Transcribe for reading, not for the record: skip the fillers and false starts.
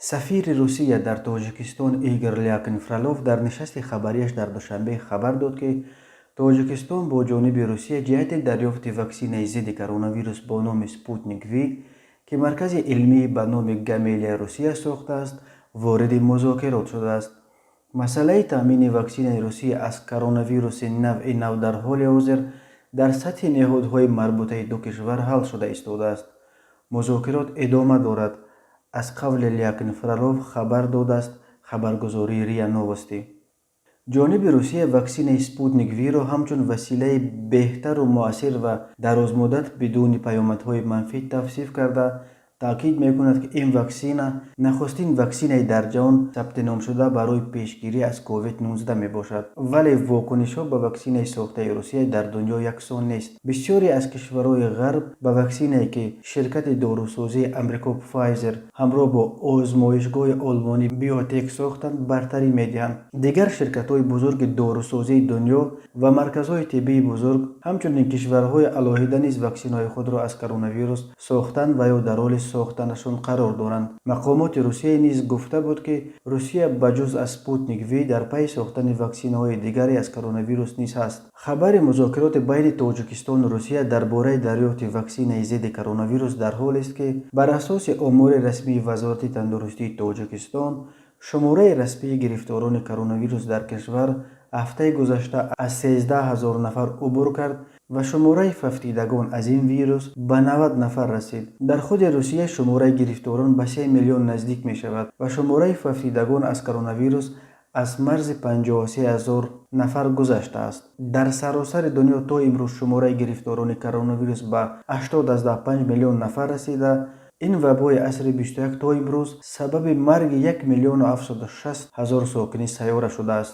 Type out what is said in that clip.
سفیر روسیه در تاجیکستان ایگور لیاکنفرالوف در نشست خبریش در دوشنبه خبر داد که تاجیکستان با جانب روسیه جهت دریافت واکسن ضد کرونا ویروس با نام سپوتنیک وی که مرکز علمی به نام گامیلیه روسیه ساخته است وارد مذاکرات شده است. مسئله تامین واکسن روسیه از کرونا ویروس نو در حال حاضر در سطح نهادهای مربوطه دو کشور حل شده ایستاده است. مذاکرات ادامه دارد. از قول لیاکنفرالوف خبر داده است خبرگزاری ریا نووستی. جانب روسیه واکسن سپوتنیک وی را همچون وسیله بهتر و مؤثر و درازمدت بدون پیامدهای منفی توصیف کرده تاکید میکند که این واکسن نخستین واکسن در جهان ثبت نام شده برای پیشگیری از کووید 19 می باشد، ولی واکنش ها به واکسن ساخته روسیه در دنیا یکسان نیست. بسیاری از کشورهای غرب به واکسنی که شرکت داروسازی امریکا فایزر همراه با آزمایشگاه آلمانی بیوتک ساختند برتری میدهند. دیگر شرکت های بزرگ داروسازی دنیا و مرکزهای طبی بزرگ همچنین کشورهای علاهده نیز واکسن های خود را از کرونا ویروس ساختند و یا در حال ساختنشان قرار دارند. مقامات روسیه نیز گفته بود که روسیه بجز از سپوتنیک وی در پی ساختن واکسن های دیگری از کرونا ویروس نیز است. خبر مذاکرات بین تاجیکستان و روسیه درباره دریافت واکسن ضد کرونا ویروس در حال است که بر اساس امور رسمی وزارت تندرستی تاجیکستان شماره رسمی گرفتاران کرونا ویروس در کشور هفته گذشته از 13,000 نفر عبور کرد و شماره ففتیدگان از این ویروس به 90 نفر رسید. در خود روسیه شماره گرفتاران به 3 میلیون نزدیک می شود و شماره ففتیدگان از کرونا ویروس از مرز 53,000 نفر گذشته است. در سراسر دنیا تا امروز شماره گرفتاران کرونا ویروس به 85 میلیون نفر رسیده. این وبای عصر 21 تا امروز سبب مرگ 1,760,000 ساکن سیاره شده است.